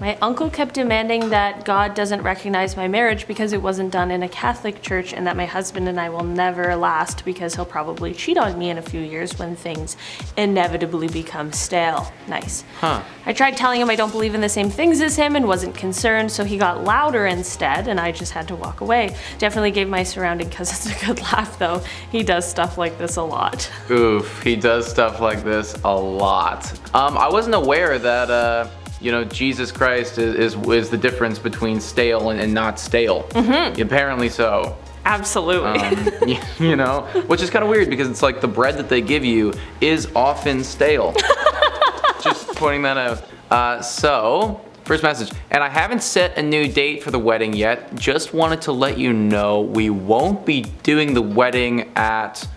My uncle kept demanding that God doesn't recognize my marriage because it wasn't done in a Catholic church and that my husband and I will never last because he'll probably cheat on me in a few years when things inevitably become stale. Nice. Huh. I tried telling him I don't believe in the same things as him and wasn't concerned, so he got louder instead and I just had to walk away. Definitely gave my surrounding cousins a good laugh though. He does stuff like this a lot. Oof, he does stuff like this a lot. I wasn't aware that, Jesus Christ is the difference between stale and not stale. Mm-hmm. Apparently so. Absolutely. Which is kind of weird because it's like the bread that they give you is often stale. Just pointing that out. So, first message. And I haven't set a new date for the wedding yet. Just wanted to let you know we won't be doing the wedding at...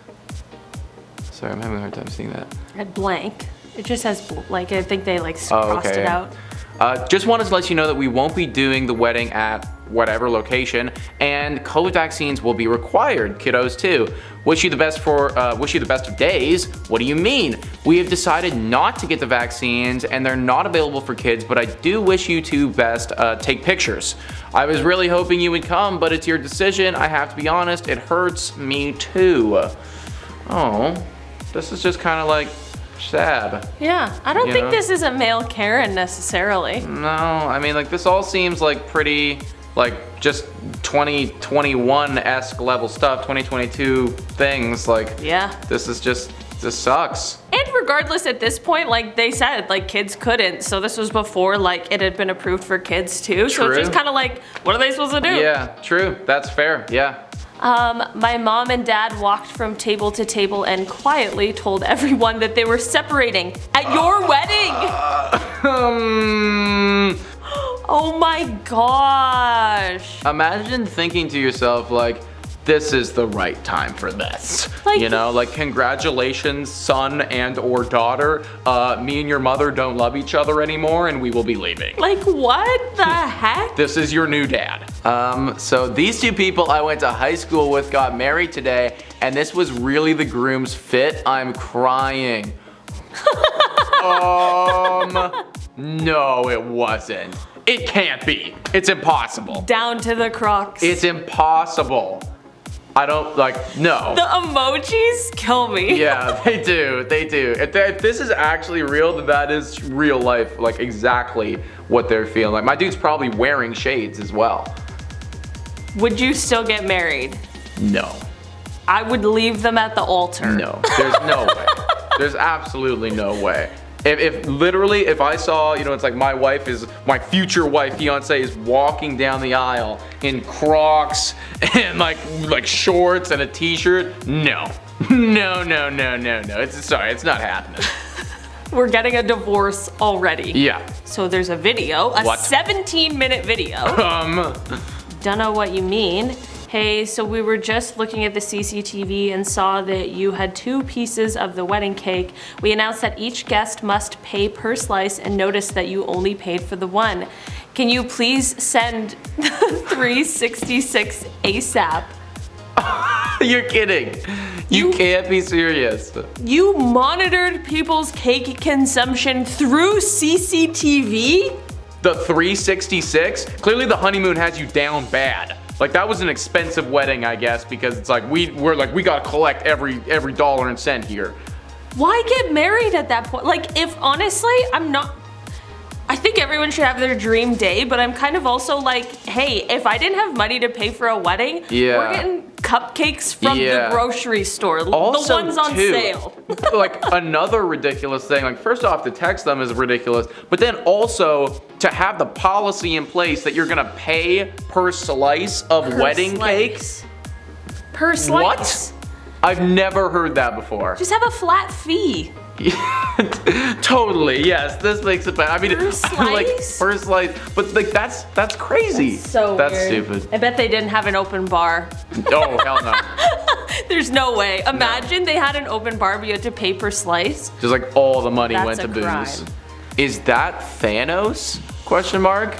Sorry, I'm having a hard time seeing that. At blank. It just has, I think they crossed it out. Just wanted to let you know that we won't be doing the wedding at whatever location, and COVID vaccines will be required, kiddos too. Wish you the best of days. What do you mean? We have decided not to get the vaccines, and they're not available for kids, but I do wish you two best take pictures. I was really hoping you would come, but it's your decision. I have to be honest, it hurts me too. Oh, this is just kind of like sad. Yeah, I don't think this is a male Karen necessarily. No, I mean this all seems like pretty just 2021-esque level stuff, 2022 things yeah. This sucks. And regardless at this point, they said, kids couldn't, so this was before it had been approved for kids too. True. So it's just kind of what are they supposed to do? Yeah, true, that's fair, yeah. My mom and dad walked from table to table and quietly told everyone that they were separating at your wedding. Oh my gosh. Imagine thinking to yourself this is the right time for this. Congratulations, son and or daughter. Me and your mother don't love each other anymore and we will be leaving. What the heck? This is your new dad. So these two people I went to high school with got married today, and this was really the groom's fit. I'm crying. No, it wasn't. It can't be. It's impossible. Down to the Crocs. It's impossible. I don't no. The emojis kill me. Yeah, they do. If this is actually real, then that is real life, exactly what they're feeling. My dude's probably wearing shades as well. Would you still get married? No. I would leave them at the altar. No, there's no way. There's absolutely no way. If I saw, it's my future wife, fiance is walking down the aisle in Crocs and shorts and a t-shirt, no. No. It's not happening. We're getting a divorce already. Yeah. So there's a video, a 17-minute video. Don't know what you mean. Hey, so we were just looking at the CCTV and saw that you had 2 pieces of the wedding cake. We announced that each guest must pay per slice and noticed that you only paid for the one. Can you please send 366 ASAP? You're kidding. You can't be serious. You monitored people's cake consumption through CCTV? The 366? Clearly the honeymoon has you down bad. That was an expensive wedding, I guess, because it's we gotta collect every dollar and cent here. Why get married at that point? If honestly, I think everyone should have their dream day, but I'm kind of also hey, if I didn't have money to pay for a wedding, we're getting cupcakes from the grocery store. Also, the ones on sale. Another ridiculous thing, first off, to text them is ridiculous, but then also to have the policy in place that you're gonna pay per slice of wedding cakes. Per slice? What? I've never heard that before. Just have a flat fee. Totally, yes, this makes it better. I mean, per slice? Per slice, but that's crazy. That's weird. Stupid. I bet they didn't have an open bar. Oh, hell no. There's no way. Imagine they had an open bar, but you had to pay per slice. Just all the money went to crime. booze. Is that Thanos? Question mark.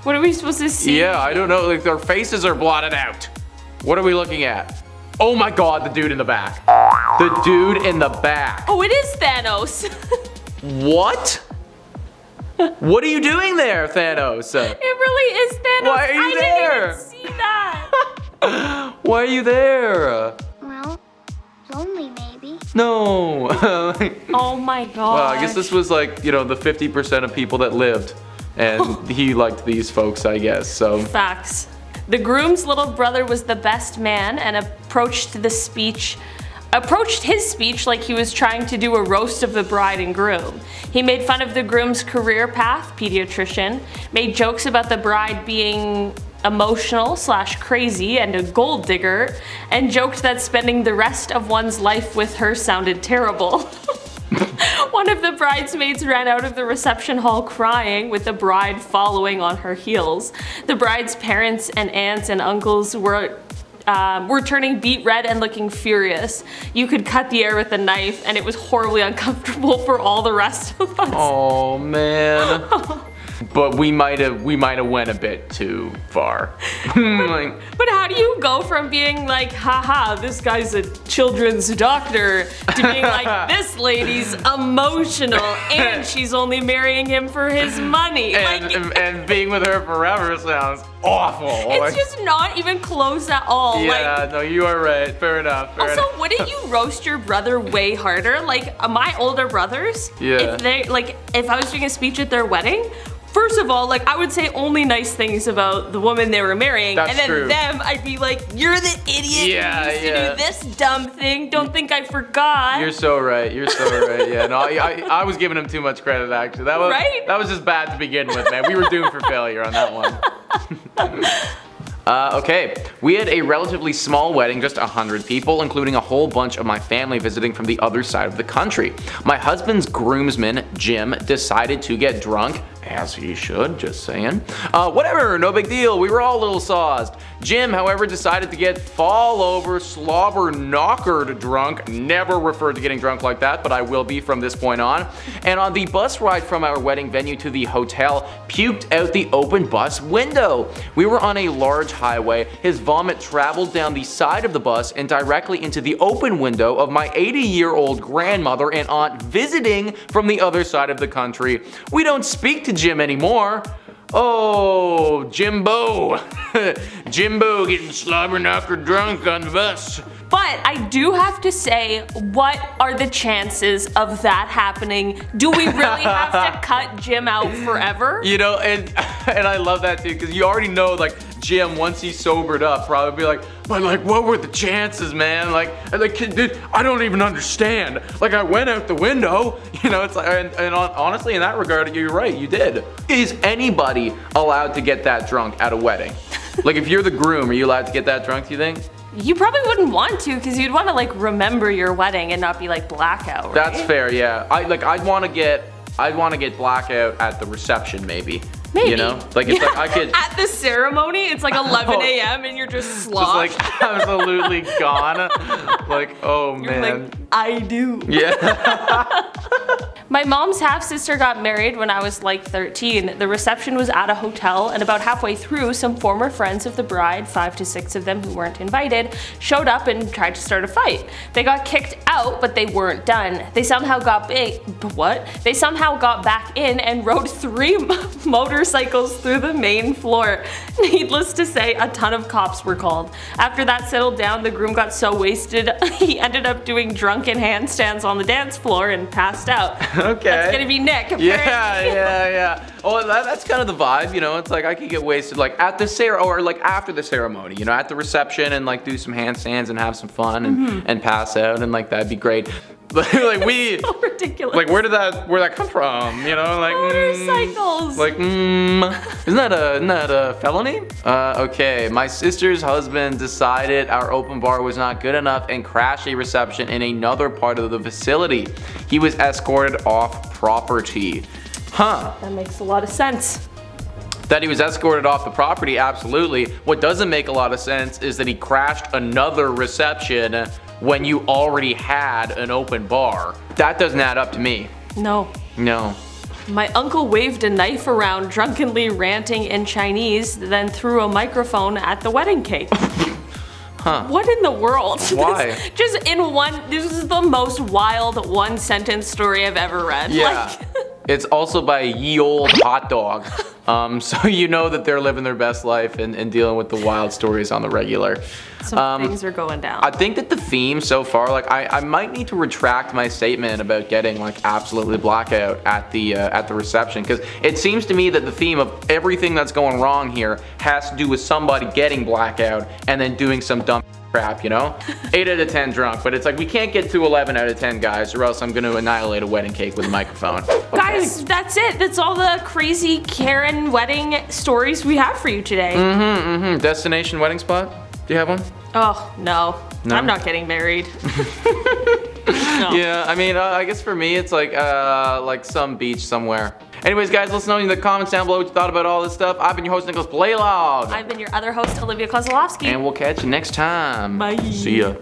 What are we supposed to see? Yeah, I don't know. Their faces are blotted out. What are we looking at? Oh my god, the dude in the back. The dude in the back. Oh, it is Thanos. What? What are you doing there, Thanos? It really is Thanos. Why are you there? I didn't even see that. Why are you there? Well, lonely maybe. No. Oh my god. Well, I guess this was like, the 50% of people that lived. And he liked these folks, I guess, so. Facts. The groom's little brother was the best man and approached his speech like he was trying to do a roast of the bride and groom. He made fun of the groom's career path, pediatrician, made jokes about the bride being emotional/crazy and a gold digger, and joked that spending the rest of one's life with her sounded terrible. One of the bridesmaids ran out of the reception hall crying, with the bride following on her heels. The bride's parents and aunts and uncles were turning beet red and looking furious. You could cut the air with a knife, and it was horribly uncomfortable for all the rest of us. Oh man. But we might have went a bit too far. But how do you go from being like, haha, this guy's a children's doctor, to being like, this lady's emotional and she's only marrying him for his money? And being with her forever sounds awful. It's just not even close at all. Yeah, no, you are right. Fair enough. Also, wouldn't you roast your brother way harder? Like, my older brothers, yeah. if I was doing a speech at their wedding, first of all, I would say only nice things about the woman they were marrying. That's and then true. them, I'd be like, you're the idiot who used to do this dumb thing. Don't think I forgot. You're so right. Yeah, no, I was giving him too much credit, actually. That was just bad to begin with, man. We were doomed for failure on that one. Okay, we had a relatively small wedding, just 100 people, including a whole bunch of my family visiting from the other side of the country. My husband's groomsman, Jim, decided to get drunk, as he should, just saying. Whatever, no big deal, we were all a little sauced. Jim, however, decided to get fall over, slobber knockered drunk. Never referred to getting drunk like that, but I will be from this point on. And on the bus ride from our wedding venue to the hotel, puked out the open bus window. We were on a large highway. His vomit traveled down the side of the bus and directly into the open window of my 80-year-old grandmother and aunt visiting from the other side of the country. We don't speak to Jim anymore. Oh, Jimbo. Jimbo getting slobber knocker drunk on the bus. But I do have to say, what are the chances of that happening? Do we really have to cut Jim out forever? And I love that too, because you already know, Jim, once he's sobered up, probably be like, but what were the chances, man? Dude, I don't even understand. I went out the window, it's honestly, in that regard, you're right, you did. Is anybody allowed to get that drunk at a wedding? If you're the groom, are you allowed to get that drunk, do you think? You probably wouldn't want to, because you'd want to remember your wedding and not be blackout, right? That's fair, yeah. I'd want to get blackout at the reception, maybe. Maybe. I could. At the ceremony, it's 11 a.m. and you're just sloshed. Just absolutely gone. Oh You're man. I do. Yeah. My mom's half-sister got married when I was 13. The reception was at a hotel, and about halfway through, some former friends of the bride, 5 to 6 of them who weren't invited, showed up and tried to start a fight. They got kicked out, but they weren't done. They somehow got They somehow got back in and rode 3 motorcycles through the main floor. Needless to say, a ton of cops were called. After that settled down, the groom got so wasted, he ended up doing drunken handstands on the dance floor and passed out. Okay. That's gonna be Nick, apparently. Yeah. Oh, that's kind of the vibe, It's I could get wasted at the after the ceremony, at the reception and do some handstands and have some fun and pass out and that'd be great. We so ridiculous. Where did that come from? Motorcycles. Isn't that a felony? Okay, my sister's husband decided our open bar was not good enough and crashed a reception in another part of the facility. He was escorted off property. Huh. That makes a lot of sense. That he was escorted off the property, absolutely. What doesn't make a lot of sense is that he crashed another reception when you already had an open bar. That doesn't add up to me. No. My uncle waved a knife around, drunkenly ranting in Chinese, then threw a microphone at the wedding cake. Huh. What in the world? Why? This is the most wild one-sentence story I've ever read. Yeah. It's also by Ye Old Hot Dog. So you know that they're living their best life and dealing with the wild stories on the regular. Some things are going down. I think that the theme so far, like I might need to retract my statement about getting like absolutely blackout at the reception, because it seems to me that the theme of everything that's going wrong here has to do with somebody getting blackout and then doing some dumb crap, you know? 8 out of 10 drunk, but it's like we can't get to 11 out of 10 guys, or else I'm gonna annihilate a wedding cake with a microphone. Okay. Guys, that's it. That's all the crazy Karen wedding stories we have for you today. Destination wedding spot? Do you have one? Oh, no. No? I'm not getting married. No. Yeah, I mean, I guess for me, it's like some beach somewhere. Anyways, guys, let us know in the comments down below what you thought about all this stuff. I've been your host, Nicholas Blaylock. I've been your other host, Olivia Kozlowski. And we'll catch you next time. Bye. See ya.